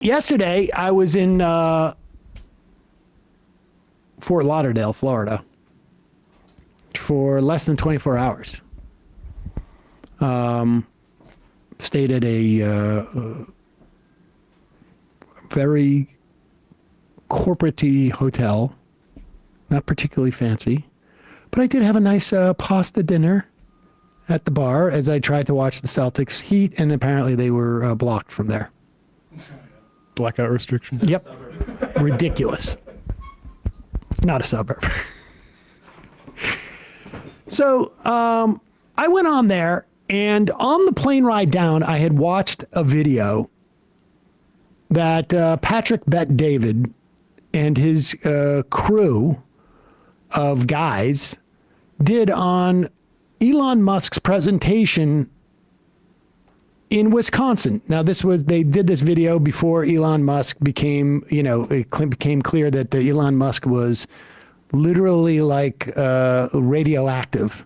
yesterday I was in Fort Lauderdale, Florida, for less than 24 hours. Stayed at a very corporate-y hotel, not particularly fancy, but I did have a nice pasta dinner at the bar as I tried to watch the Celtics Heat, and apparently they were blocked from there. Blackout restrictions? Yep. Ridiculous. It's not a suburb. So I went on there, and on the plane ride down, I had watched a video that Patrick Bet-David and his crew of guys did on Elon Musk's presentation in Wisconsin. Now, they did this video before Elon Musk became, it became clear that Elon Musk was literally like radioactive.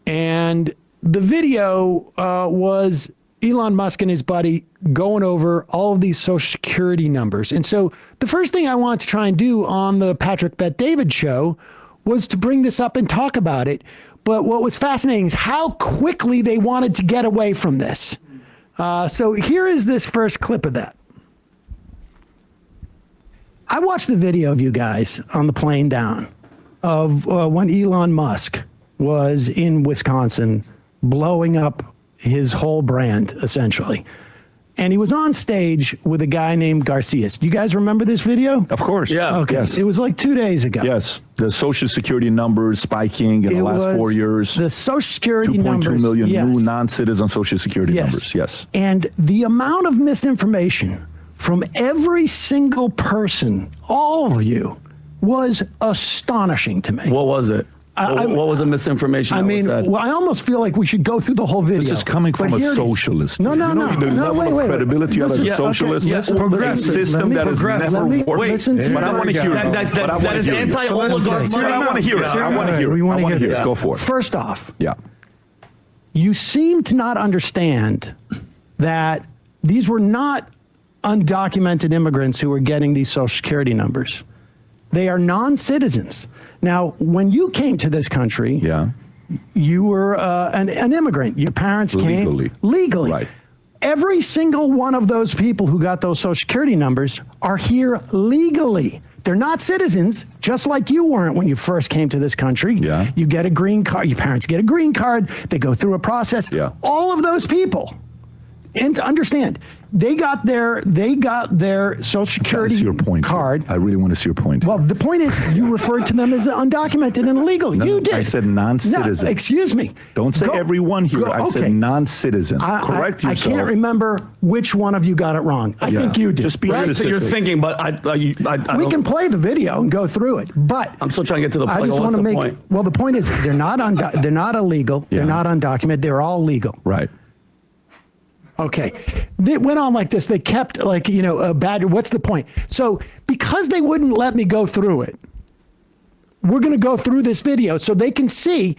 And the video was Elon Musk and his buddy going over all of these Social Security numbers. And so the first thing I wanted to try and do on the Patrick Bet-David show was to bring this up and talk about it. But what was fascinating is how quickly they wanted to get away from this. So here is this first clip of that. I watched the video of you guys on the plane down of when Elon Musk was in Wisconsin blowing up his whole brand, essentially. And he was on stage with a guy named Garcias. Do you guys remember this video? Of course. Yeah. Okay. Yes. It was like 2 days ago. Yes. The Social Security numbers spiking in the last 4 years. The Social Security numbers. 2.2 million yes. new non-citizen Social Security Yes. numbers. Yes. And the amount of misinformation from every single person, all of you, was astonishing to me. What was it? What was the misinformation? I mean, well, I almost feel like we should go through the whole video. This is coming from a socialist. No, no, no. The no, level of credibility of a socialist system that has never worked. But I want to hear it. That is anti-oligarch. But I want to hear it. I want to hear it. I want to hear it. Go for it. First off, yeah, you seem to not understand that these were not undocumented immigrants who were getting these Social Security numbers. They are non-citizens. Now, when you came to this country, you were an immigrant. Your parents came legally. Right. Every single one of those people who got those Social Security numbers are here legally. They're not citizens, just like you weren't when you first came to this country. Yeah. You get a green card. Your parents get a green card. They go through a process. Yeah. All of those people, and to understand, they got their Social Security card. I really want to see your point. Well, the point is, you referred to them as undocumented and illegal. No, you did. I said non-citizen. No, excuse me. Don't say everyone here. I said non-citizen. Correct yourself. I can't remember which one of you got it wrong. I think you did. Just be specific. You're thinking, but we can play the video and go through it. But I'm still trying to get to the point. I just want to make it. Well, the point is, they're not illegal. They're not undocumented. They're all legal. Right. Okay. It went on like this. They kept what's the point? So because they wouldn't let me go through it, we're going to go through this video so they can see.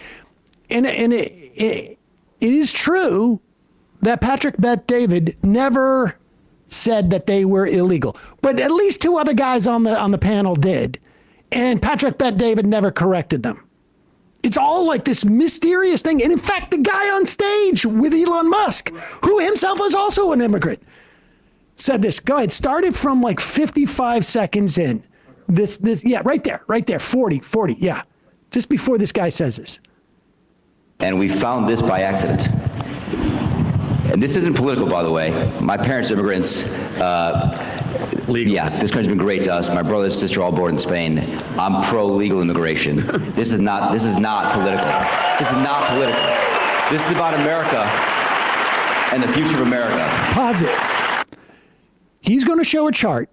And it is true that Patrick Bet-David never said that they were illegal, but at least two other guys on the panel did. And Patrick Bet-David never corrected them. It's all like this mysterious thing. And in fact, the guy on stage with Elon Musk, who himself was also an immigrant, said this. Go ahead. Started from like 55 seconds in. Right there. 40, yeah. Just before this guy says this. And we found this by accident. And this isn't political, by the way. My parents are immigrants. Legal. Yeah, this country's been great to us. My brother and sister all born in Spain. I'm pro-legal immigration. This is not political. This is not political. This is about America and the future of America. Pause it. He's going to show a chart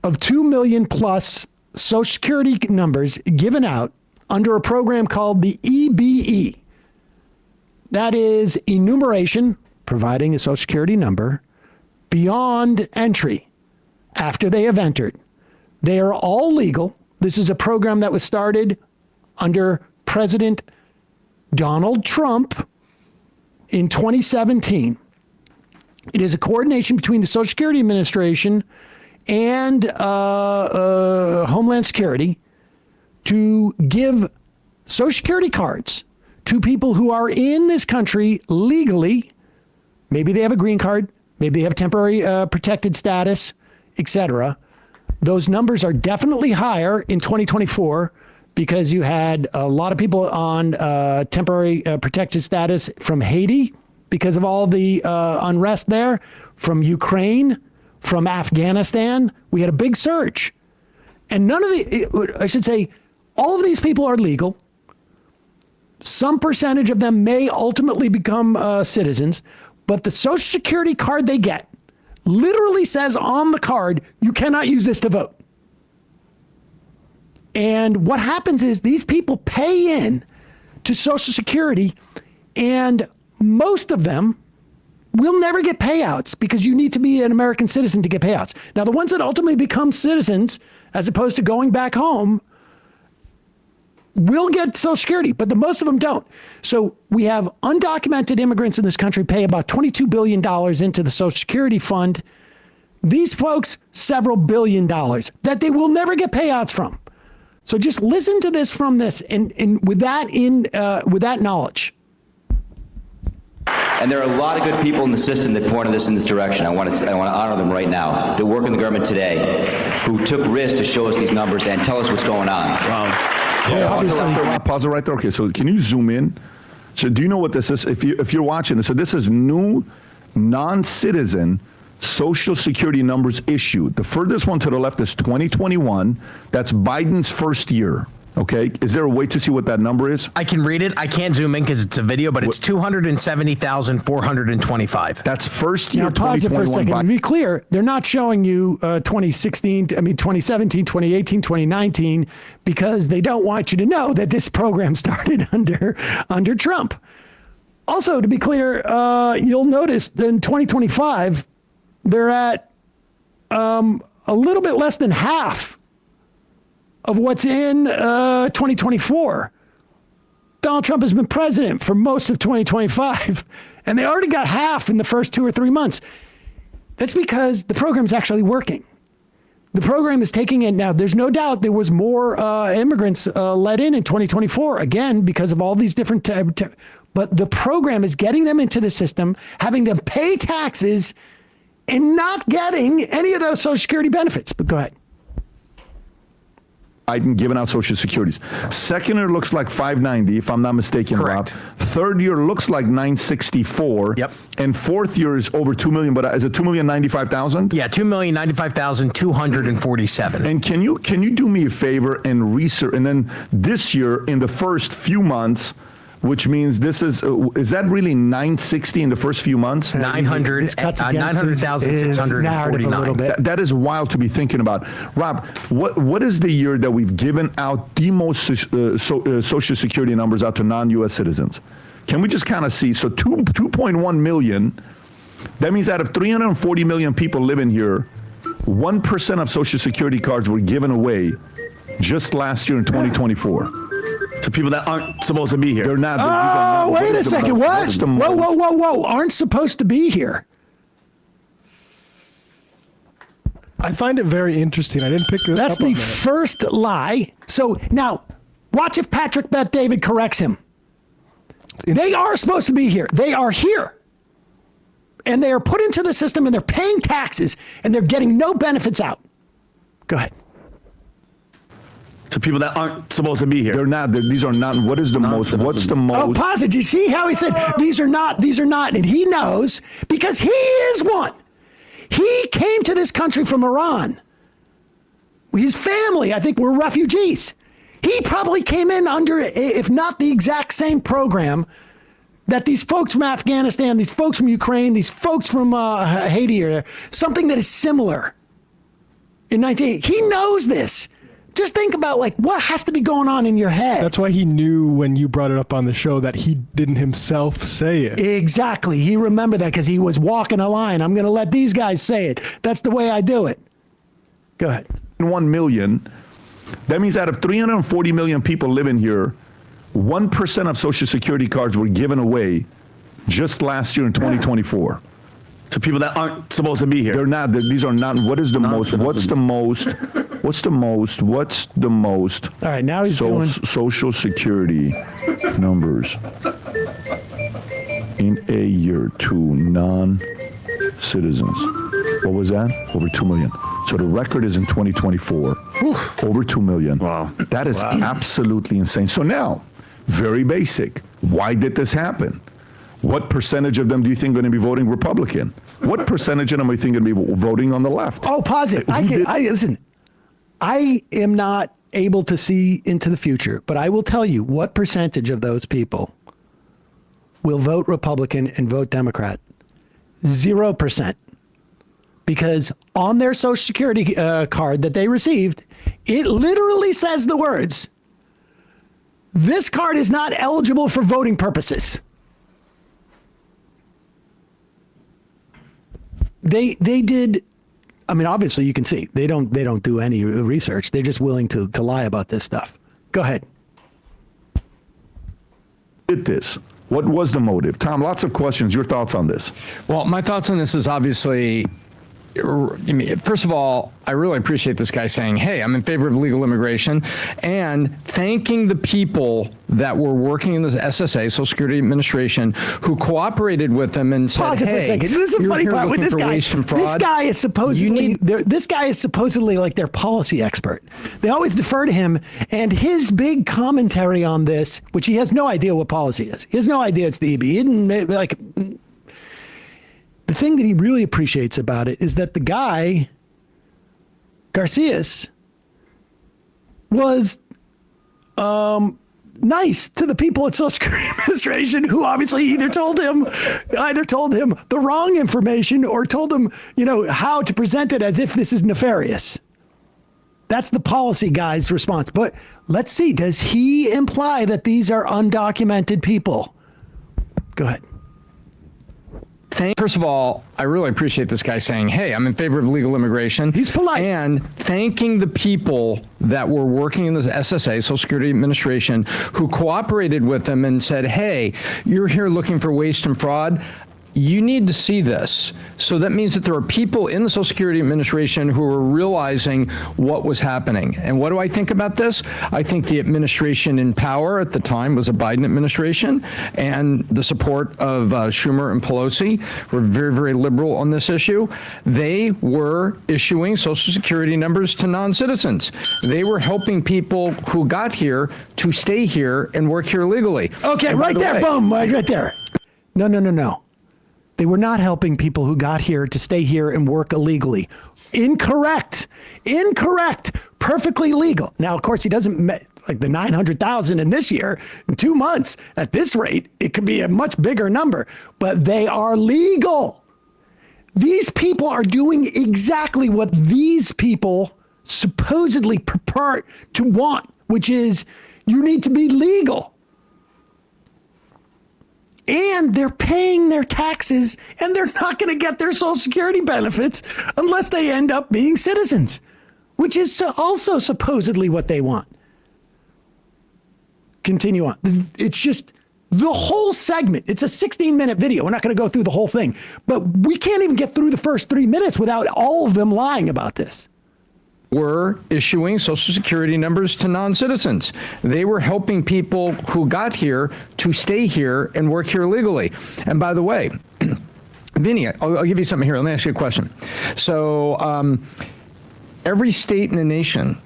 of 2 million plus Social Security numbers given out under a program called the EBE. That is enumeration, providing a Social Security number, beyond entry. After they have entered. They are all legal. This is a program that was started under President Donald Trump in 2017. It is a coordination between the Social Security Administration and Homeland Security to give Social Security cards to people who are in this country legally. Maybe they have a green card, maybe they have temporary protected status, etc. Those numbers are definitely higher in 2024 because you had a lot of people on temporary protected status from Haiti because of all the unrest there, from Ukraine, from Afghanistan. We had a big surge. And none of I should say, all of these people are legal. Some percentage of them may ultimately become citizens, but the Social Security card they get literally says on the card, you cannot use this to vote. And what happens is these people pay in to Social Security, and most of them will never get payouts because you need to be an American citizen to get payouts. Now, the ones that ultimately become citizens, as opposed to going back home, will get Social Security, but most of them don't. So we have undocumented immigrants in this country pay about $22 billion into the Social Security fund. These folks, several $billions that they will never get payouts from. So just listen to this from this, and with that knowledge. And there are a lot of good people in the system that pointed us in this direction. I want to honor them right now. That work in the government today, who took risks to show us these numbers and tell us what's going on. Wow. Pause it right there. Okay, so can you zoom in? So do you know what this is? If you're watching this, so this is new non-citizen Social Security numbers issued. The furthest one to the left is 2021. That's Biden's first year. Okay, is there a way to see what that number is? I can read it. I can't zoom in because it's a video, but it's 270,425. That's first year. Now pause it for a second. To be clear, they're not showing you 2017, 2018, 2019, because they don't want you to know that this program started under Trump. Also, to be clear, you'll notice that in 2025, they're at a little bit less than half of what's in 2024. Donald Trump has been president for most of 2025, and they already got half in the first 2 or 3 months. That's because the program's actually working. The program is taking in. Now, there's no doubt there was more immigrants let in 2024, again, because of all these different, but the program is getting them into the system, having them pay taxes, and not getting any of those Social Security benefits. But go ahead. Biden giving out Social Securities. Second year looks like 590, if I'm not mistaken, Correct. Rob. Third year looks like 964. Yep. And fourth year is over 2 million, but is it 2,095,000? Yeah, 2,095,247. And can you do me a favor and research? And then this year, in the first few months, which means this is that really 960 in the first few months? 900,649. That is wild to be thinking about. Rob, what is the year that we've given out the most Social Security numbers out to non-U.S. citizens? Can we just kind of see? So 2.1 million, that means out of 340 million people living here, 1% of Social Security cards were given away just last year in 2024. To people that aren't supposed to be here. They're not. Oh, wait a second. What? Whoa. Aren't supposed to be here. I find it very interesting. I didn't pick this up. That's the first lie. So now, watch if Patrick Bet David corrects him. They are supposed to be here. They are here. And they are put into the system, and they're paying taxes, and they're getting no benefits out. Go ahead. To people that aren't supposed to be here. They're not. These are not. What is the most? What's the most? Oh, pause it. You see how he said, these are not, and he knows because he is one. He came to this country from Iran. His family, I think, were refugees. He probably came in under, if not the exact same program that these folks from Afghanistan, these folks from Ukraine, these folks from Haiti, or something that is similar. In 1980, he knows this. Just think about what has to be going on in your head. That's why he knew when you brought it up on the show that he didn't himself say it. Exactly. He remembered that because he was walking a line. I'm going to let these guys say it. That's the way I do it. Go ahead. 1 million. That means out of 340 million people living here, 1% of Social Security cards were given away just last year in 2024. to people that aren't supposed to be here. They're not. These are not. What is the most? What's the most? What's the most? What's the most? All right, now he's doing. Social Security numbers in a year to non-citizens. What was that? Over 2 million. So the record is in 2024. Over 2 million. Wow. That is absolutely insane. So now, very basic. Why did this happen? What percentage of them do you think are going to be voting Republican? What percentage of them do you think are going to be voting on the left? Oh, pause it. Listen, I am not able to see into the future, but I will tell you what percentage of those people will vote Republican and vote Democrat. 0%. Because on their Social Security card that they received, it literally says the words, "This card is not eligible for voting purposes." They did. I mean, obviously, you can see they don't do any research. They're just willing to lie about this stuff. Go ahead. Did this? What was the motive? Tom, lots of questions. Your thoughts on this? Well, my thoughts on this is obviously, I mean, first of all, I really appreciate this guy saying, hey, I'm in favor of legal immigration, and thanking the people that were working in the SSA, Social Security Administration, who cooperated with them and said, Pause it for a second. This is the funny part with this guy. This guy is supposedly like their policy expert. They always defer to him, and his big commentary on this, which he has no idea what policy is. He has no idea it's the EB. He didn't, like, the thing that he really appreciates about it is that the guy, Garcias, was nice to the people at Social Security Administration, who obviously either told him the wrong information or told him, how to present it as if this is nefarious. That's the policy guy's response. But let's see, does he imply that these are undocumented people? Go ahead. First of all, I really appreciate this guy saying, hey, I'm in favor of legal immigration. He's polite. And thanking the people that were working in the SSA, Social Security Administration, who cooperated with them and said, hey, you're here looking for waste and fraud. You need to see this. So that means that there are people in the Social Security Administration who are realizing what was happening. And what do I think about this? I think the administration in power at the time was a Biden administration, and the support of Schumer and Pelosi were very, very liberal on this issue. They were issuing Social Security numbers to non-citizens. They were helping people who got here to stay here and work here legally. Okay, right there, boom, right there. No. They were not helping people who got here to stay here and work illegally. Incorrect. Perfectly legal. Now, of course, he doesn't like the 900,000 in this year, in 2 months. At this rate, it could be a much bigger number, but they are legal. These people are doing exactly what these people supposedly purport to want, which is you need to be legal. And they're paying their taxes, and they're not going to get their Social Security benefits unless they end up being citizens, which is also supposedly what they want. Continue on. It's just the whole segment. It's a 16-minute video. We're not going to go through the whole thing, but we can't even get through the first 3 minutes without all of them lying about this. Were issuing Social Security numbers to non-citizens. They were helping people who got here to stay here and work here legally. And by the way, Vinny, I'll give you something here. Let me ask you a question. So every state in the nation,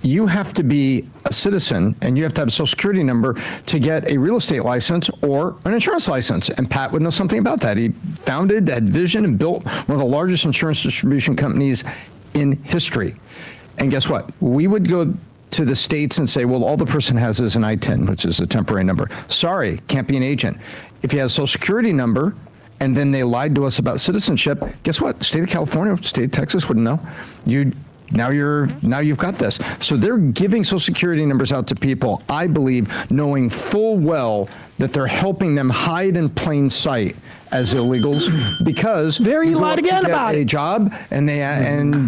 you have to be a citizen and you have to have a Social Security number to get a real estate license or an insurance license. And Pat would know something about that. He founded, had vision, and built one of the largest insurance distribution companies in history. And guess what? We would go to the states and say, well, all the person has is an ITIN, which is a temporary number. Sorry, can't be an agent. If you have a Social Security number and then they lied to us about citizenship, guess what? The state of California, state of Texas wouldn't know. Now you've got this. So they're giving Social Security numbers out to people, I believe, knowing full well that they're helping them hide in plain sight as illegals because There you go lied up to again get about a it. job and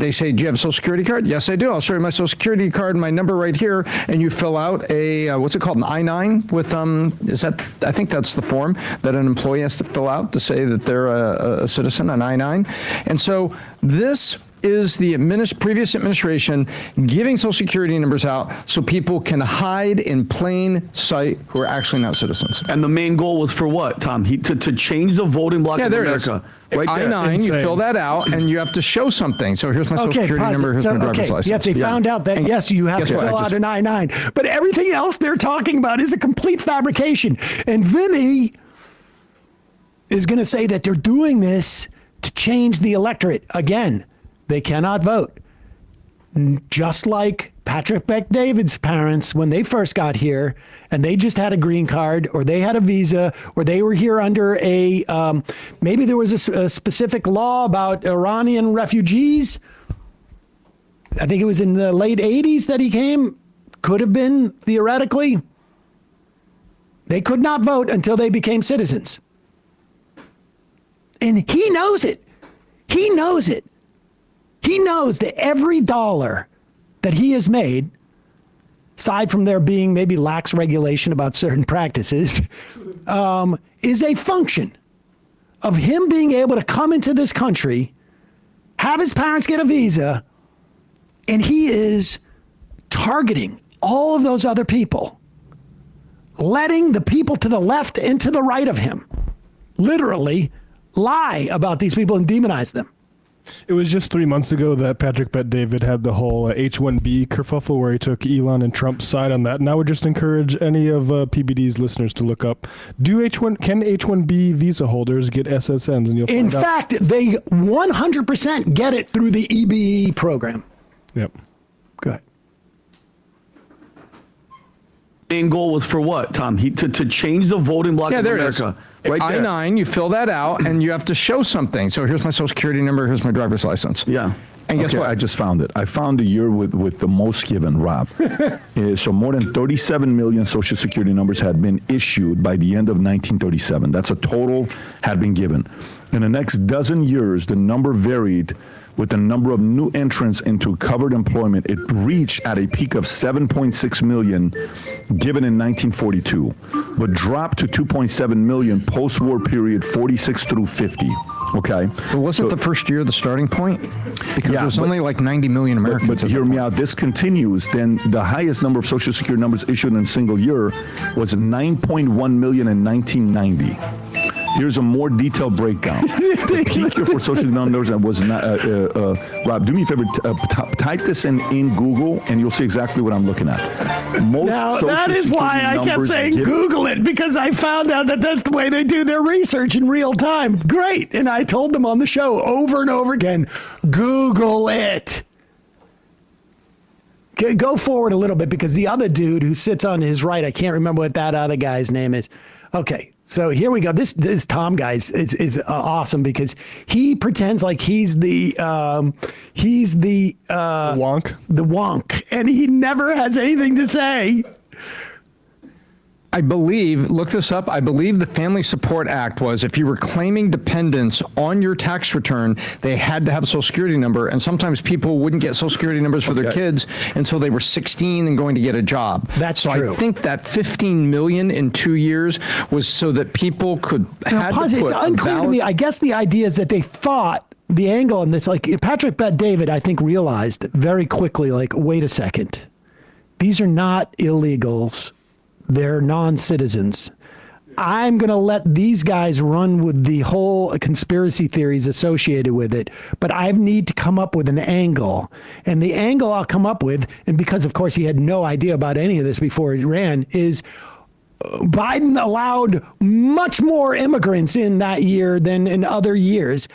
they say, do you have a social security card? Yes, I do. I'll show you my social security card, my number right here, and you fill out a what's it called, an I-9 with I think that's the form that an employee has to fill out to say that they're a citizen, an I-9, and so this is the previous administration giving social security numbers out so people can hide in plain sight who are actually not citizens. And the main goal was for what, Tom? To change the voting block Yeah, of there it is. America. Right there. I-9, you Insane. fill that out, and you have to show something. So here's my social security pause number, it. here's So, my driver's license. Yet they found out that, yes, you have guess to what? fill I out just- an I-9. But everything else they're talking about is a complete fabrication. And Vinny is going to say that they're doing this to change the electorate. Again, they cannot vote. Just like Patrick Bet-David's parents, when they first got here and they just had a green card or they had a visa or they were here under maybe there was a specific law about Iranian refugees. I think it was in the late 80s that he came. Could have been, theoretically. They could not vote until they became citizens. And he knows it. He knows it. He knows that every dollar that he has made, aside from there being maybe lax regulation about certain practices, is a function of him being able to come into this country, have his parents get a visa, and he is targeting all of those other people, letting the people to the left and to the right of him literally lie about these people and demonize them. It was just 3 months ago that Patrick Bet-David had the whole H-1B kerfuffle where he took Elon and Trump's side on that. And I would just encourage any of PBD's listeners to look up, can H-1B visa holders get SSNs? And you'll find In out. fact, they 100% get it through the EBE program. Yep. Good. Main goal was for what, Tom? To change the voting block Yeah, of there it is. America. Right there. I-9, you fill that out, and you have to show something. So here's my social security number, here's my driver's license. Yeah. And guess Okay, what? I just found it. I found the year with the most given, Rob. So more than 37 million social security numbers had been issued by the end of 1937. That's a total had been given. In the next dozen years, the number varied with the number of new entrants into covered employment. It reached at a peak of 7.6 million given in 1942, but dropped to 2.7 million post-war period 46 through 50. Okay. But wasn't the first year the starting point? Because Yeah, there's but- only like 90 million Americans. But at hear that me point. out. This continues. Then the highest number of Social Security numbers issued in a single year was 9.1 million in 1990. Here's a more detailed breakdown. The peak year for social numbers was not, Rob, do me a favor, type this in Google and you'll see exactly what I'm looking at. Most Now, Social that is why Security I kept numbers saying given- Google it, because I found out that that's the way they do their research in real time. Great. And I told them on the show over and over again, Google it. Okay, go forward a little bit, because the other dude who sits on his right, I can't remember what that other guy's name is. Okay, so here we go. This Tom guy is awesome, because he pretends like he's the Wonk. the wonk, and he never has anything to say. I believe, look this up, I believe the Family Support Act was if you were claiming dependents on your tax return, they had to have a social security number, and sometimes people wouldn't get social security numbers for their Okay. kids until they were 16 and going to get a job. That's so true. I think that 15 million in 2 years was so that people could Now, had pause to it. put It's a unclear to valid- me. I guess the idea is that they thought the angle on this, like Patrick Bet-David, I think realized very quickly, like, wait a second, these are not illegals. They're non-citizens. I'm going to let these guys run with the whole conspiracy theories associated with it, but I need to come up with an angle. And the angle I'll come up with, and because, of course, he had no idea about any of this before he ran, is Biden allowed much more immigrants in that year than in other years.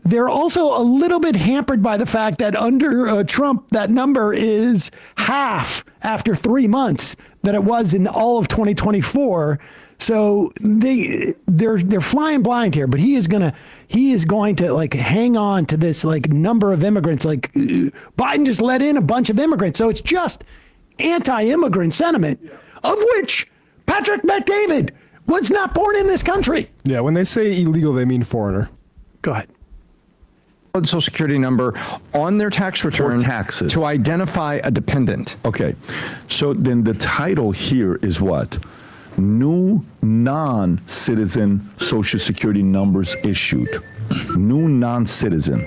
They're also a little bit hampered by the fact that under Trump, that number is half after 3 months that it was in all of 2024. So they're flying blind here, but he is going to like hang on to this like number of immigrants. Like Biden just let in a bunch of immigrants, so it's just anti-immigrant sentiment, of which Patrick Bet-David was not born in this country. Yeah, when they say illegal, they mean foreigner. Go ahead. Social Security number on their tax return taxes. to identify a dependent. Okay, so then the title here is what? New non-citizen Social Security numbers issued. New non-citizen.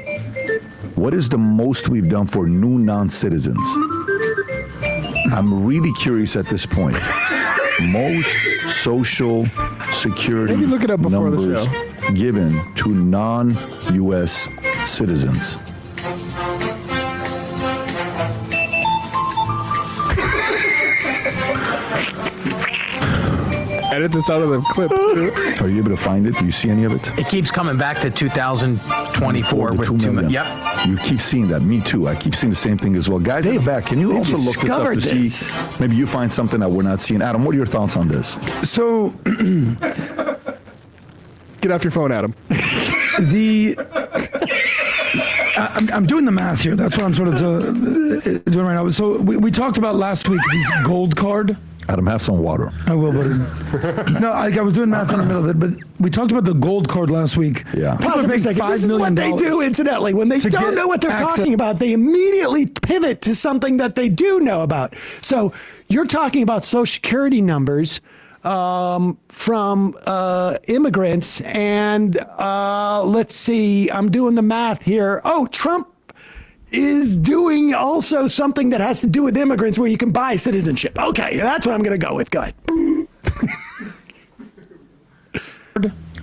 What is the most we've done for new non-citizens? I'm really curious at this point. Most Social Security Maybe look it up before the numbers show. given to non-U.S. citizens. Edit this out of the clip, too. Are you able to find it? Do you see any of it? It keeps coming back to 2024 The with 2 2 million. million. Yep. You keep seeing that. Me too. I keep seeing the same thing as well. Guys in the back, can you they've also look this up to discovered see? Maybe you find something that we're not seeing. Adam, what are your thoughts on this? So Get off your phone, Adam. I'm doing the math here. That's what I'm sort of doing right now. So we talked about last week these gold card. Adam, have some water. I will, but no, I was doing math in the middle of it. But we talked about the gold card last week. Yeah. People Pause are for a paying second. $5 This is what million they do, incidentally. When they to don't get know what they're access- talking about, they immediately pivot to something that they do know about. So you're talking about Social Security numbers from immigrants, and let's see, I'm doing the math here. Oh, Trump is doing also something that has to do with immigrants where you can buy citizenship. Okay, that's what I'm going to go with. Go ahead.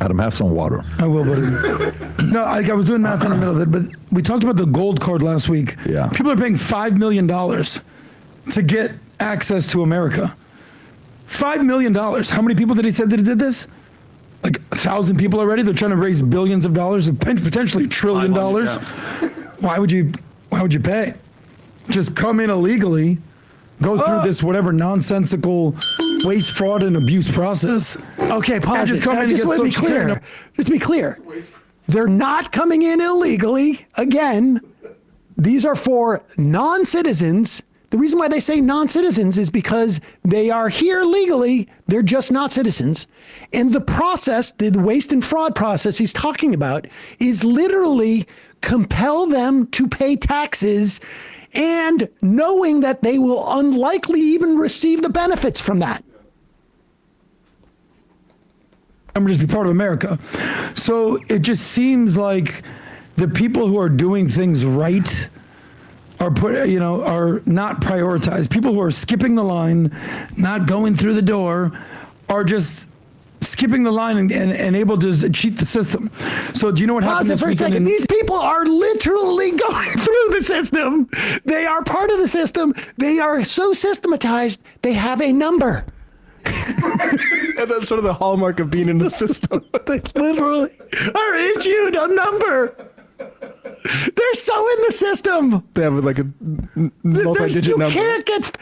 Adam, have some water. I will, but no, I was doing math in the middle of it. But we talked about the gold card last week. Yeah. People are paying $5 million to get access to America. $5 million. How many people did he say that did this? Like 1,000 people already. They're trying to raise billions of dollars, potentially $1 trillion. Why would you pay? Just come in illegally, go through this whatever nonsensical waste, fraud, and abuse process. Okay, pause. just It. come Now, in and just get let me Social Security clear. Just to be clear, they're not coming in illegally. Again, these are for non-citizens. The reason why they say non-citizens is because they are here legally. They're just not citizens. And the process, the waste and fraud process he's talking about, is literally compel them to pay taxes and knowing that they will unlikely even receive the benefits from that. I'm just be part of America. So it just seems like the people who are doing things right are are not prioritized. People who are skipping the line, not going through the door, are just skipping the line and able to cheat the system. So do you know what happened Pause it this for a weekend? second. These people are literally going through the system. They are part of the system. They are so systematized, they have a number. And that's sort of the hallmark of being in the system. They literally are issued a number. They're so in the system. They have like a multi-digit You number. can't get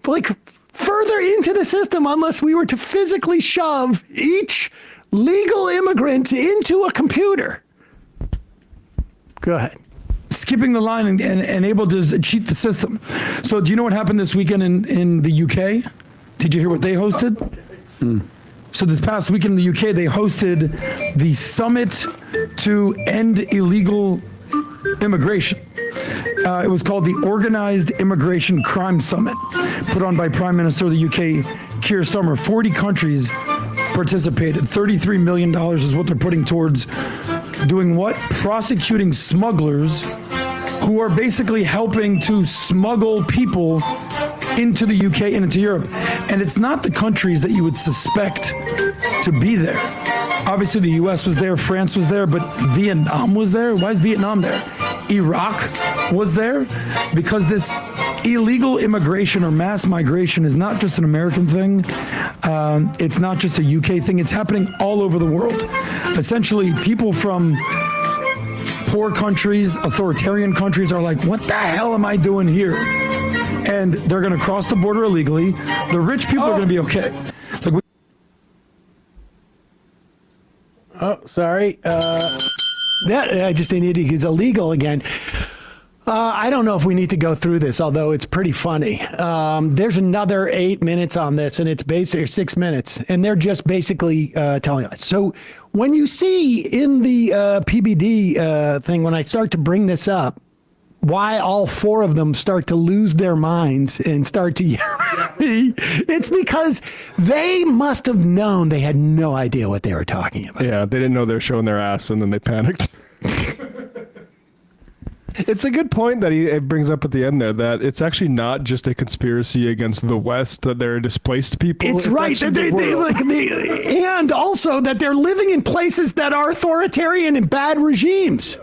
like further into the system unless we were to physically shove each legal immigrant into a computer. Go ahead. Skipping the line and able to cheat the system. So do you know what happened this weekend in the UK? Did you hear what they hosted? So this past weekend in the UK, they hosted the Summit to End Illegal Immigration. It was called the Organized Immigration Crime Summit, put on by Prime Minister of the UK, Keir Starmer. 40 countries participated. $33 million is what they're putting towards doing what? Prosecuting smugglers who are basically helping to smuggle people into the UK and into Europe. And it's not the countries that you would suspect to be there. Obviously, the US was there, France was there, but Vietnam was there. Why is Vietnam there? Iraq was there because this illegal immigration or mass migration is not just an American thing. It's not just a UK thing. It's happening all over the world. Essentially, people from poor countries, authoritarian countries are like, what the hell am I doing here? And they're going to cross the border illegally. The rich people are going to be okay. Like Oh, sorry. That I just didn't need it. It's illegal again. I don't know if we need to go through this, although it's pretty funny. There's another 8 minutes on this, and it's basically 6 minutes, and they're just basically telling us. So when you see in the PBD thing, when I start to bring this up, why all four of them start to lose their minds and start to yell at me, it's because they must have known they had no idea what they were talking about. Yeah, they didn't know they were showing their ass, and then they panicked. It's a good point that he brings up at the end there, that it's actually not just a conspiracy against the West, that they're displaced people. It's right. And also that they're living in places that are authoritarian and bad regimes.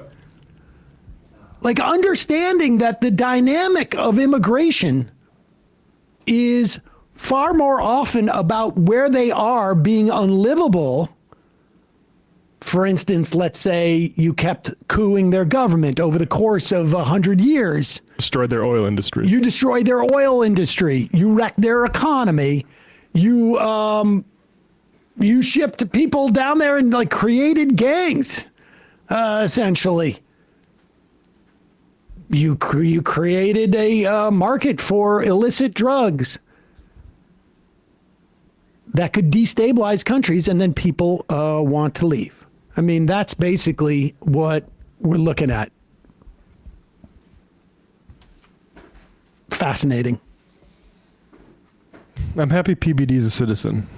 Like understanding that the dynamic of immigration is far more often about where they are being unlivable. For instance, let's say you kept cooing their government over the course of 100 years. Destroyed their oil industry. You destroyed their oil industry. You wrecked their economy. You shipped people down there and like created gangs, essentially. You created a market for illicit drugs that could destabilize countries, and then people want to leave. I mean, that's basically what we're looking at. Fascinating. I'm happy PBD's a citizen.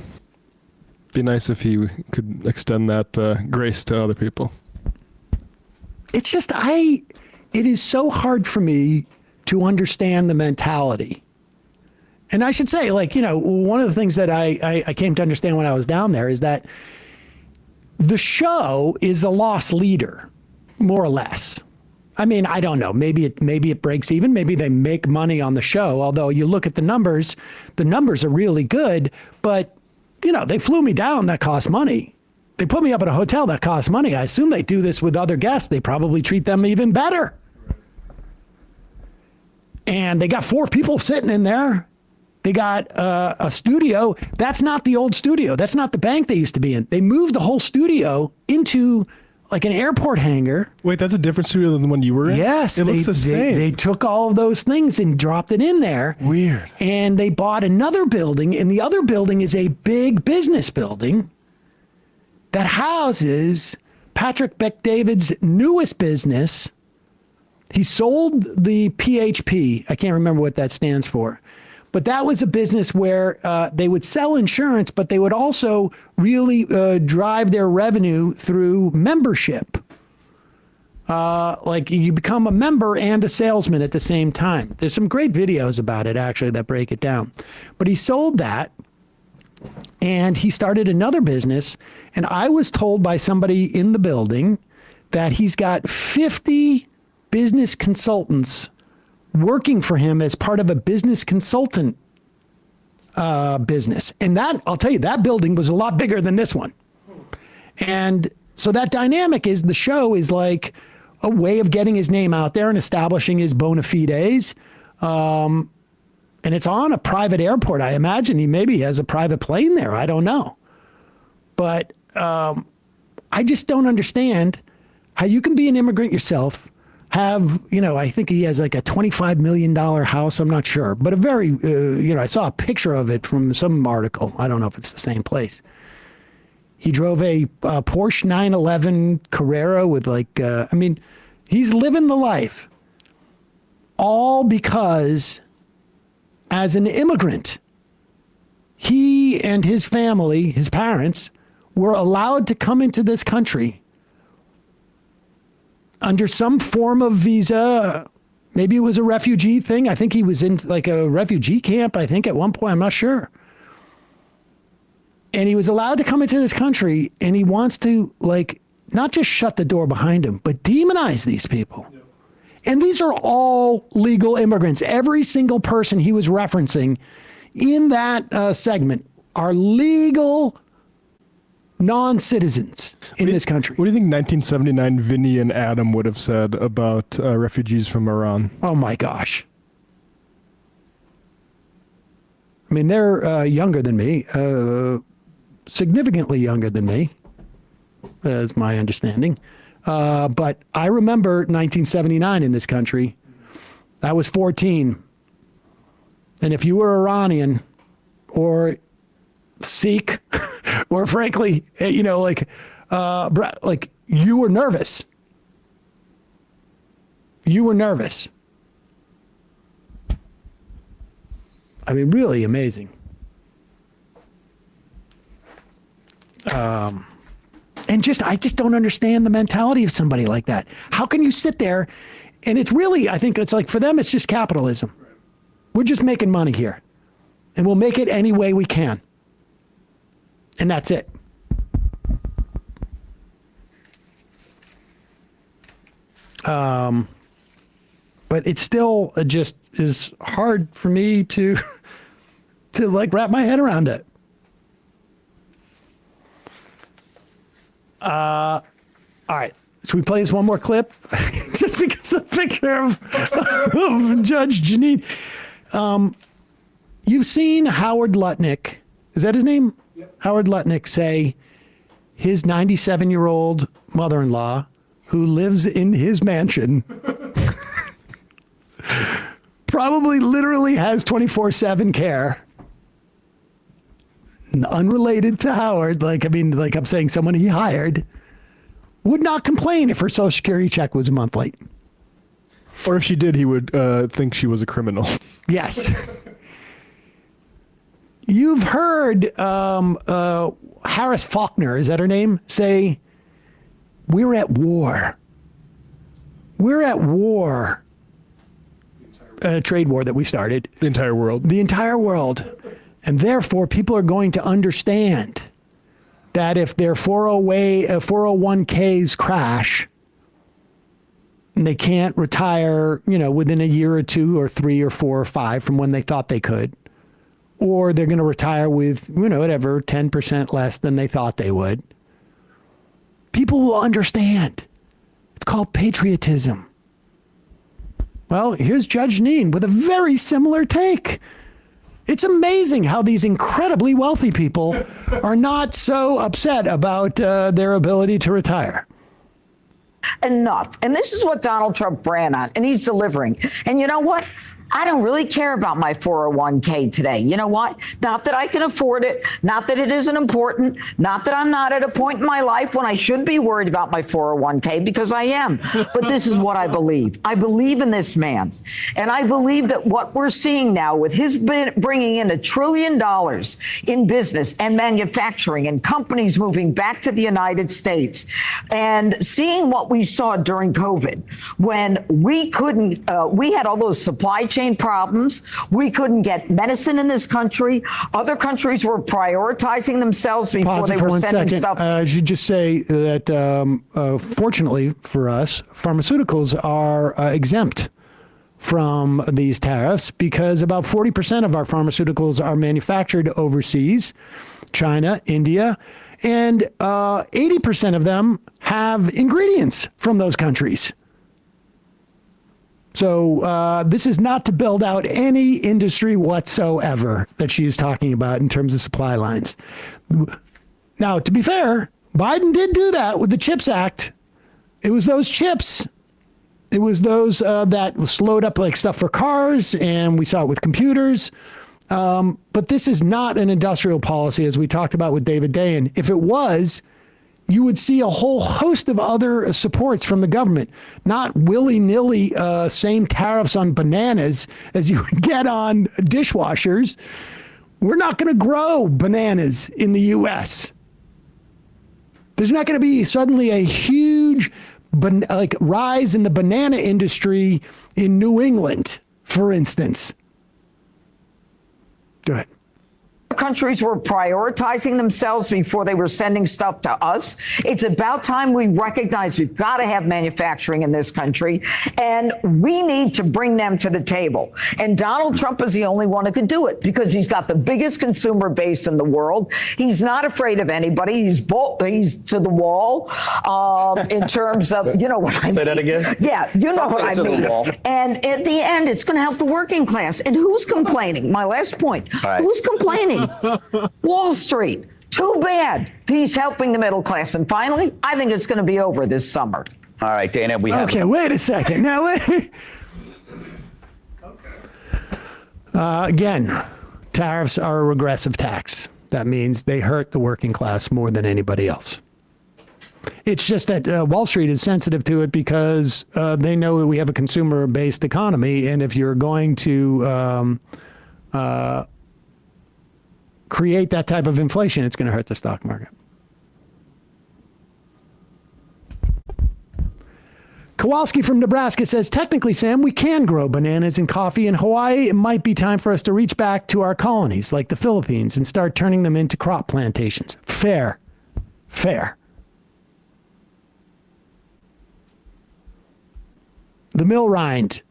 Be nice if he could extend that grace to other people. It's just, it is so hard for me to understand the mentality. And I should say, like, one of the things that I came to understand when I was down there is that the show is a loss leader, more or less. I mean, I don't know. Maybe it breaks even. Maybe they make money on the show. Although you look at the numbers are really good. But, they flew me down. That costs money. They put me up at a hotel. That costs money. I assume they do this with other guests. They probably treat them even better. And they got 4 people sitting in there. They got a studio. That's not the old studio. That's not the bank they used to be in. They moved the whole studio into like an airport hangar. Wait, that's a different studio than the one you were in? Yes. It looks the same. They took all of those things and dropped it in there. Weird. And they bought another building, and the other building is a big business building that houses Patrick Bet-David's newest business. He sold the PHP. I can't remember what that stands for. But that was a business where they would sell insurance, but they would also really drive their revenue through membership. Like you become a member and a salesman at the same time. There's some great videos about it, actually, that break it down. But he sold that, and he started another business. And I was told by somebody in the building that he's got 50 business consultants working for him as part of a business consultant business. And that, I'll tell you, that building was a lot bigger than this one. And so that dynamic is, the show is like a way of getting his name out there and establishing his bona fides. And it's on a private airport. I imagine he maybe has a private plane there. I don't know. But I just don't understand how you can be an immigrant yourself, have, I think he has like a $25 million house. I'm not sure, but a very, I saw a picture of it from some article. I don't know if it's the same place. He drove a Porsche 911 Carrera with he's living the life. All because as an immigrant, he and his family, his parents, were allowed to come into this country under some form of visa. Maybe it was a refugee thing. I think he was in like a refugee camp, I think, at one point. I'm not sure. And he was allowed to come into this country, and he wants to, not just shut the door behind him, but demonize these people. Yep. And these are all legal immigrants. Every single person he was referencing in that segment are legal non-citizens in this country. What do you think 1979 Vinny and Adam would have said about refugees from Iran? Oh my gosh. I mean, they're younger than me, significantly younger than me, is my understanding. But I remember 1979 in this country. That was 14. And if you were Iranian or Sikh, or frankly, you know, like you were nervous. You were nervous. I mean, really amazing. And I just don't understand the mentality of somebody like that. How can you sit there? And it's really, I think it's like, for them, it's just capitalism. We're just making money here. And we'll make it any way we can. And that's it. But it still just is hard for me to like wrap my head around it. All right. Should we play this one more clip? Just because the picture of Judge Janine. You've seen Howard Lutnick, is that his name? Yep. Howard Lutnick say his 97-year-old mother-in-law, who lives in his mansion, probably literally has 24/7 care. Unrelated to Howard, like I'm saying, someone he hired, would not complain if her Social Security check was a month late. Or if she did, he would think she was a criminal. Yes. You've heard Harris Faulkner, is that her name, say, we're at war. We're at war. A trade war that we started. The entire world. The entire world. And therefore, people are going to understand that if their 401ks crash, and they can't retire, you know, within a year or two or 3 or 4 or 5 from when they thought they could, or they're going to retire with, you know, whatever, 10% less than they thought they would, people will understand. It's called patriotism. Well, here's Judge Neen with a very similar take. It's amazing how these incredibly wealthy people are not so upset about their ability to retire. Enough. And this is what Donald Trump ran on, and he's delivering. And you know what? I don't really care about my 401k today. You know what? Not that I can afford it, not that it isn't important, not that I'm not at a point in my life when I should be worried about my 401k, because I am. But this is what I believe. I believe in this man. And I believe that what we're seeing now with his bringing in $1 trillion in business and manufacturing and companies moving back to the United States, and seeing what we saw during COVID when we couldn't, we had all those supply chain problems. We couldn't get medicine in this country. Other countries were prioritizing themselves before they were sending stuff. I should just say that, fortunately for us, pharmaceuticals are exempt from these tariffs because about 40% of our pharmaceuticals are manufactured overseas, China, India, and 80% of them have ingredients from those countries. So this is not to build out any industry whatsoever that she is talking about in terms of supply lines. Now, to be fair, Biden did do that with the CHIPS Act. It was those chips. It was those that slowed up like stuff for cars, and we saw it with computers. But this is not an industrial policy, as we talked about with David Dayen. If it was, you would see a whole host of other supports from the government, not willy-nilly same tariffs on bananas as you would get on dishwashers. We're not going to grow bananas in the U.S. There's not going to be suddenly a huge rise in the banana industry in New England, for instance. Go ahead. Countries were prioritizing themselves before they were sending stuff to us. It's about time we recognize we've got to have manufacturing in this country, and we need to bring them to the table. And Donald Trump is the only one who could do it because he's got the biggest consumer base in the world. He's not afraid of anybody. He's to the wall in terms of, you know what I mean. Say that again? Yeah, you know what I mean. And at the end, it's going to help the working class. And who's complaining? My last point. Right. Who's complaining? Wall Street. Too bad. He's helping the middle class. And finally, I think it's going to be over this summer. All right, Dana, we have. Okay, wait a second. Now, wait. Again, tariffs are a regressive tax. That means they hurt the working class more than anybody else. It's just that Wall Street is sensitive to it because they know that we have a consumer-based economy, and if you're going to create that type of inflation, it's going to hurt the stock market. Kowalski from Nebraska says, technically, Sam, we can grow bananas and coffee in Hawaii. It might be time for us to reach back to our colonies like the Philippines and start turning them into crop plantations. Fair. Fair. The mill rind.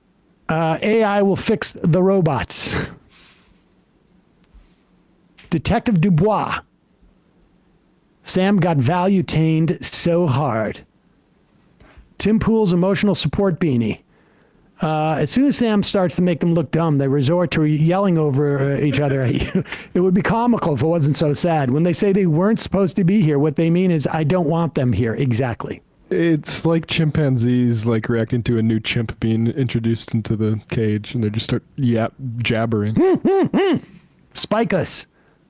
AI will fix the robots. Detective Dubois. Sam got value-tained so hard. Tim Pool's emotional support beanie. As soon as Sam starts to make them look dumb, they resort to yelling over each other. It would be comical if it wasn't so sad. When they say they weren't supposed to be here, what they mean is, I don't want them here. Exactly. It's like chimpanzees like reacting to a new chimp being introduced into the cage, and they just start jabbering. Spike us.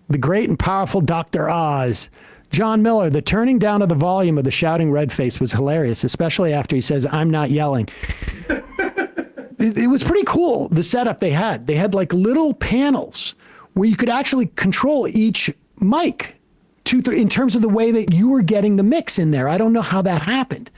The great and powerful Dr. Oz. John Miller, the turning down of the volume of the shouting red face was hilarious, especially after he says, I'm not yelling. It was pretty cool, the setup they had. They had like little panels where you could actually control each mic in terms of the way that you were getting the mix in there. I don't know how that happened.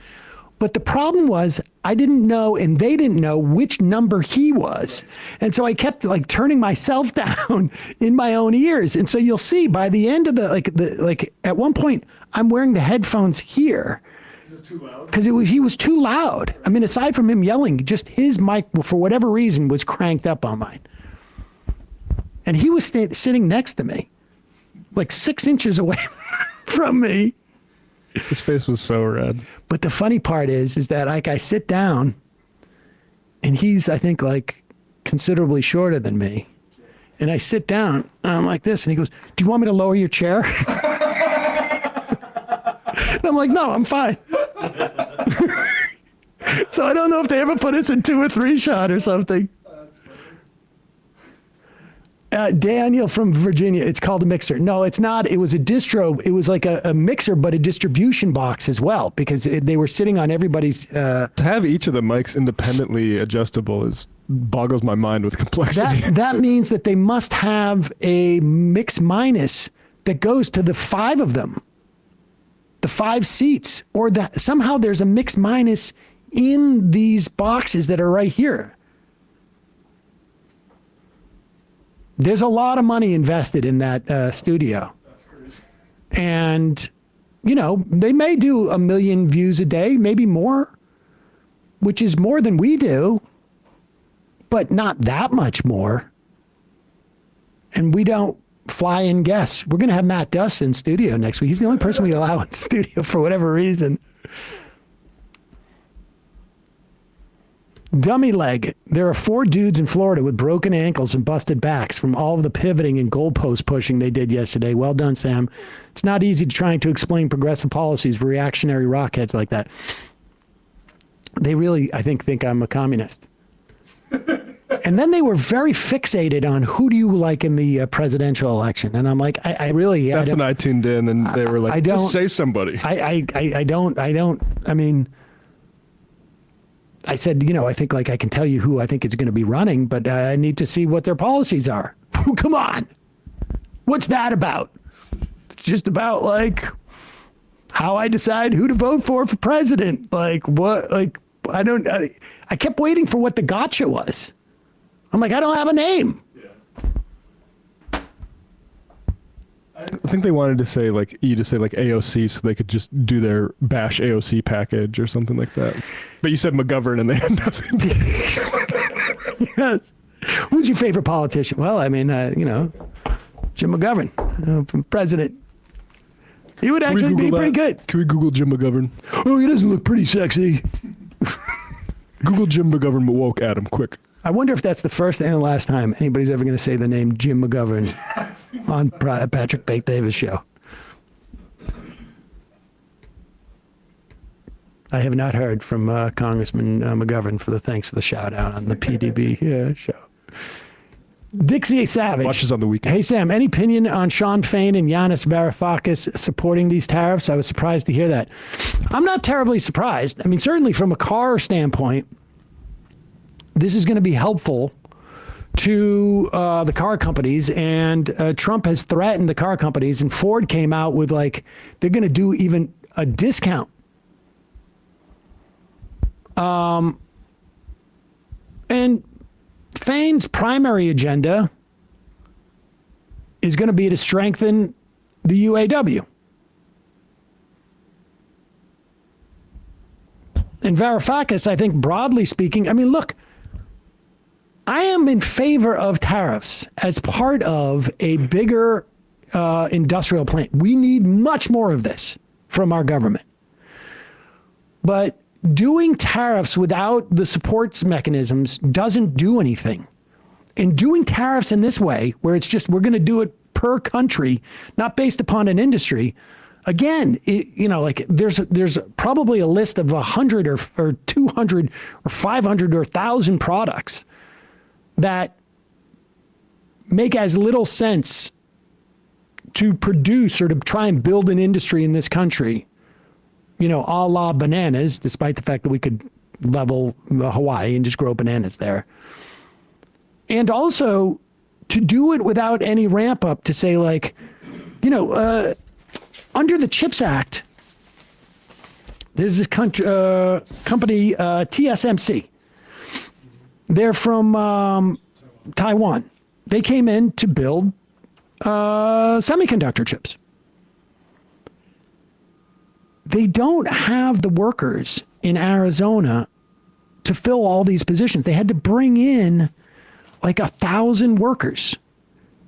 But the problem was I didn't know, and they didn't know which number he was. And so I kept like turning myself down in my own ears. And so you'll see by the end of the at one point I'm wearing the headphones here. Is this too loud? Because he was too loud. I mean, aside from him yelling, just his mic for whatever reason was cranked up on mine. And he was sitting next to me, like 6 inches away from me. His face was so red. But the funny part is that like I sit down and he's, I think, like considerably shorter than me. And I sit down and I'm like this and he goes, do you want me to lower your chair? And I'm like, no, I'm fine. So I don't know if they ever put us in 2 or 3 shot or something. Daniel from Virginia, it's called a mixer. No, it's not. It was a distro. It was like a mixer, but a distribution box as well, because they were sitting on everybody's. To have each of the mics independently adjustable boggles my mind with complexity. That means that they must have a mix minus that goes to the 5 of them, the 5 seats, or that somehow there's a mix minus in these boxes that are right here. There's a lot of money invested in that studio. That's crazy. And, you know, they may do 1 million views a day, maybe more, which is more than we do, but not that much more. And we don't fly in guests. We're going to have Matt Duss in studio next week. He's the only person we allow in studio for whatever reason. Dummy leg. There are 4 dudes in Florida with broken ankles and busted backs from all of the pivoting and goalpost pushing they did yesterday. Well done, Sam. It's not easy trying to explain progressive policies for reactionary rockheads like that. They really, I think I'm a communist. And then they were very fixated on who do you like in the presidential election. And I'm like, I really... That's when I tuned in and they were like, just say somebody. I said, you know, I think like I can tell you who I think is going to be running, but I need to see what their policies are. Come on. What's that about? It's just about like how I decide who to vote for president. Like what, like, I kept waiting for what the gotcha was. I'm like, I don't have a name. I think they wanted to say like AOC so they could just do their bash AOC package or something like that. But you said McGovern and they had nothing. Yes. Who's your favorite politician? Well, I mean, you know, Jim McGovern, president. He would actually be pretty good. Can we Google Jim McGovern? Oh, he doesn't look pretty sexy. Google Jim McGovern woke Adam quick. I wonder if that's the first and the last time anybody's ever going to say the name Jim McGovern on Patrick Bet-Davis' show. I have not heard from Congressman McGovern for the thanks for the shout out on the PDB show. Dixie Savage. Watches on the weekend. Hey, Sam, any opinion on Sean Fain and Yanis Varoufakis supporting these tariffs? I was surprised to hear that. I'm not terribly surprised. I mean, certainly from a car standpoint, this is going to be helpful to the car companies, and Trump has threatened the car companies, and Ford came out with like, they're going to do even a discount. And Fain's primary agenda is going to be to strengthen the UAW. And Varoufakis, I think broadly speaking, I mean, look, I am in favor of tariffs as part of a bigger industrial plan. We need much more of this from our government. But doing tariffs without the supports mechanisms doesn't do anything. And doing tariffs in this way, where it's just we're going to do it per country, not based upon an industry, again, like there's probably a list of 100 or 200 or 500 or 1,000 products that make as little sense to produce or to try and build an industry in this country, a la bananas, despite the fact that we could level Hawaii and just grow bananas there. And also to do it without any ramp up to say like, under the CHIPS Act, there's this company, TSMC. They're from Taiwan. They came in to build semiconductor chips. They don't have the workers in Arizona to fill all these positions. They had to bring in like 1,000 workers.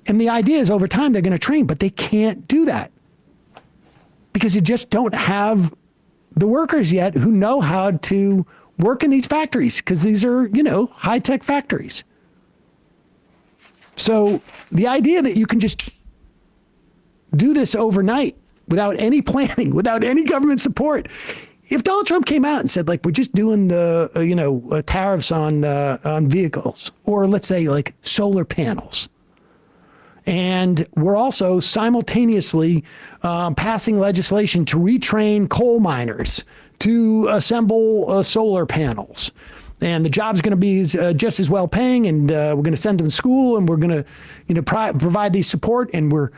And the idea is over time they're going to train, but they can't do that because you just don't have the workers yet who know how to work in these factories because these are, high-tech factories. So the idea that you can just do this overnight without any planning, without any government support. If Donald Trump came out and said, like, we're just doing the, tariffs on vehicles, or let's say like solar panels, and we're also simultaneously passing legislation to retrain coal miners to assemble solar panels. And the job's going to be just as well paying, and we're going to send them to school, and we're going to, provide these support, and we're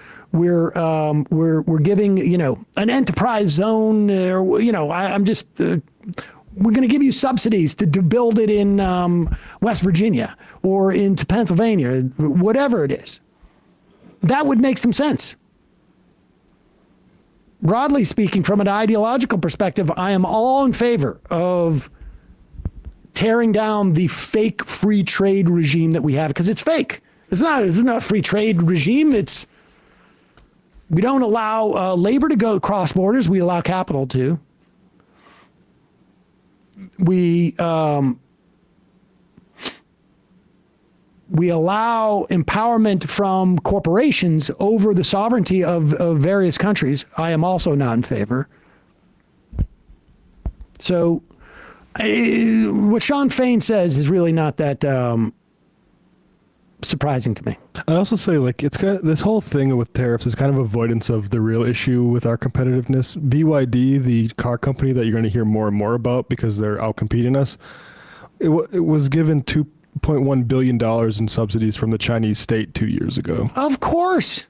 giving an enterprise zone. I'm just we're going to give you subsidies to build it in West Virginia or into Pennsylvania, whatever it is. That would make some sense. Broadly speaking, from an ideological perspective, I am all in favor of tearing down the fake free trade regime that we have, because it's fake. It's not a free trade regime. We don't allow labor to go across borders. We allow capital to. We allow empowerment from corporations over the sovereignty of various countries. I am also not in favor. So what Sean Fain says is really not that surprising to me. I'd also say, like, it's kind of, this whole thing with tariffs is kind of avoidance of the real issue with our competitiveness. BYD, the car company that you're going to hear more and more about because they're outcompeting us, it was given $2.1 billion in subsidies from the Chinese state 2 years ago. Of course.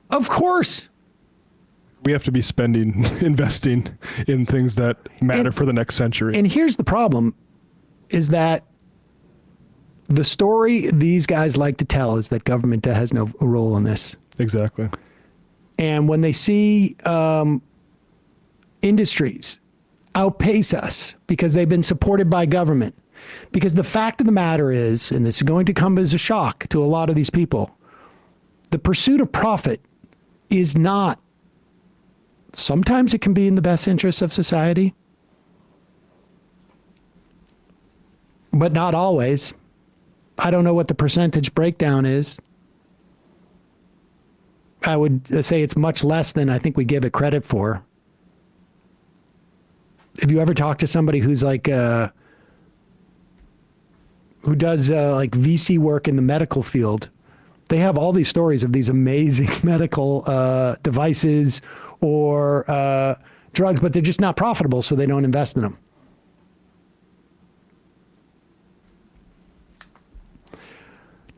We have to be investing in things that matter for the next century. And here's the problem, is that the story these guys like to tell is that government has no role in this. Exactly. And when they see industries outpace us because they've been supported by government, because the fact of the matter is, and this is going to come as a shock to a lot of these people, the pursuit of profit is not, sometimes it can be in the best interest of society, but not always. I don't know what the percentage breakdown is. I would say it's much less than I think we give it credit for. If you ever talk to somebody who's like, who does like VC work in the medical field, They have all these stories of these amazing medical devices or drugs, but they're just not profitable, so they don't invest in them.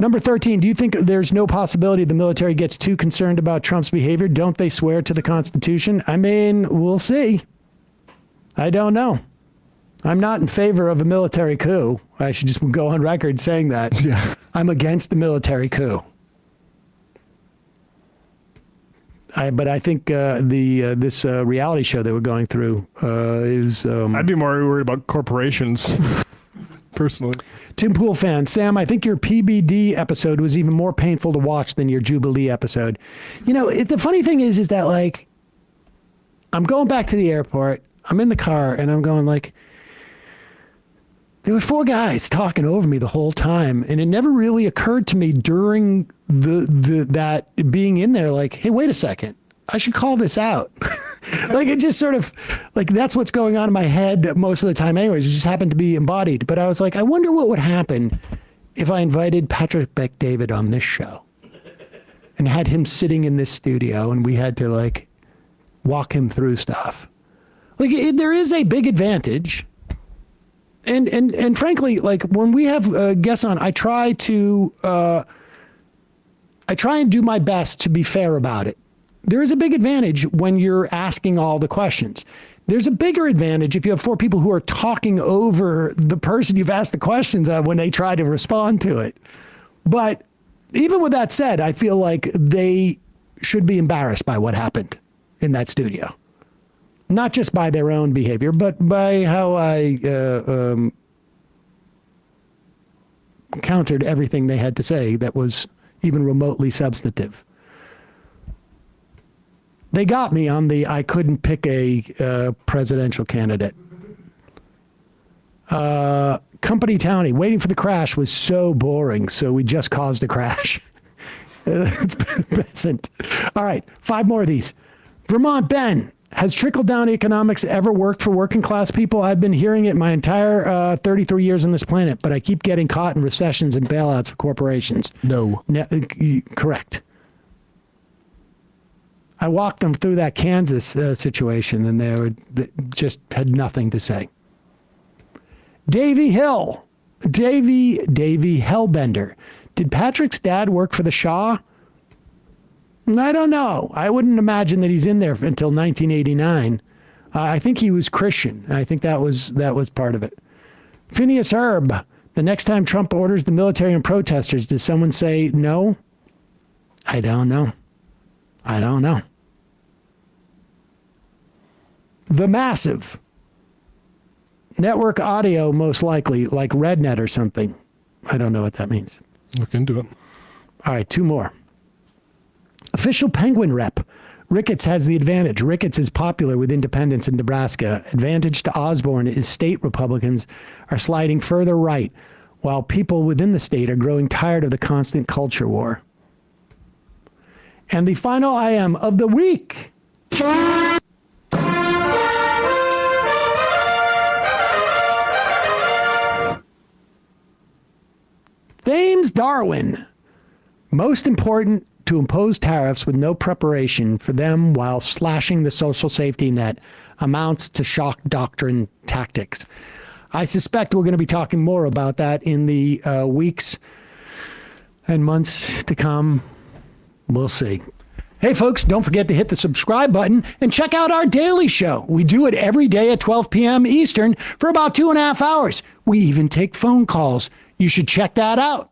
Number 13, do you think there's no possibility the military gets too concerned about Trump's behavior? Don't they swear to the Constitution? I mean, we'll see. I don't know. I'm not in favor of a military coup. I should just go on record saying that. Yeah. I'm against the military coup. But I think this reality show that we're going through is... I'd be more worried about corporations, personally. Tim Pool fan, Sam, I think your PBD episode was even more painful to watch than your Jubilee episode. You know, the funny thing is that, like, I'm going back to the airport, I'm in the car, and I'm going, like, there were 4 guys talking over me the whole time, and it never really occurred to me during that being in there, like, hey, wait a second, I should call this out. Like, it just sort of, like, that's what's going on in my head most of the time anyways. It just happened to be embodied. But I was like, I wonder what would happen if I invited Patrick Bet-David on this show and had him sitting in this studio and we had to, like, walk him through stuff. Like, there is a big advantage. And frankly, like, when we have guests on, I try and do my best to be fair about it. There is a big advantage when you're asking all the questions. There's a bigger advantage if you have 4 people who are talking over the person you've asked the questions of when they try to respond to it. But even with that said, I feel like they should be embarrassed by what happened in that studio. Not just by their own behavior, but by how I countered everything they had to say that was even remotely substantive. They got me on the I couldn't pick a presidential candidate. Company Townie, waiting for the crash was so boring, so we just caused a crash. It's peasant. All right, 5 more of these. Vermont Ben, has trickle-down economics ever worked for working class people? I've been hearing it my entire 33 years on this planet, but I keep getting caught in recessions and bailouts for corporations. No. Correct. I walked them through that Kansas situation, and they just had nothing to say. Davy Hellbender. Did Patrick's dad work for the Shah? I don't know. I wouldn't imagine that he's in there until 1989. I think he was Christian. I think that was part of it. Phineas Herb. The next time Trump orders the military and protesters, does someone say no? I don't know. The Massive. Network audio, most likely, like RedNet or something. I don't know what that means. Look into it. All right, 2 more. Official Penguin rep. Ricketts has the advantage. Ricketts is popular with independents in Nebraska. Advantage to Osborne is state Republicans are sliding further right, while people within the state are growing tired of the constant culture war. And the final I am of the week. Thames Darwin. Most important to impose tariffs with no preparation for them while slashing the social safety net amounts to shock doctrine tactics. I suspect we're going to be talking more about that in the weeks and months to come. We'll see. Hey, folks, don't forget to hit the subscribe button and check out our daily show. We do it every day at 12 p.m. Eastern for about 2.5 hours. We even take phone calls. You should check that out.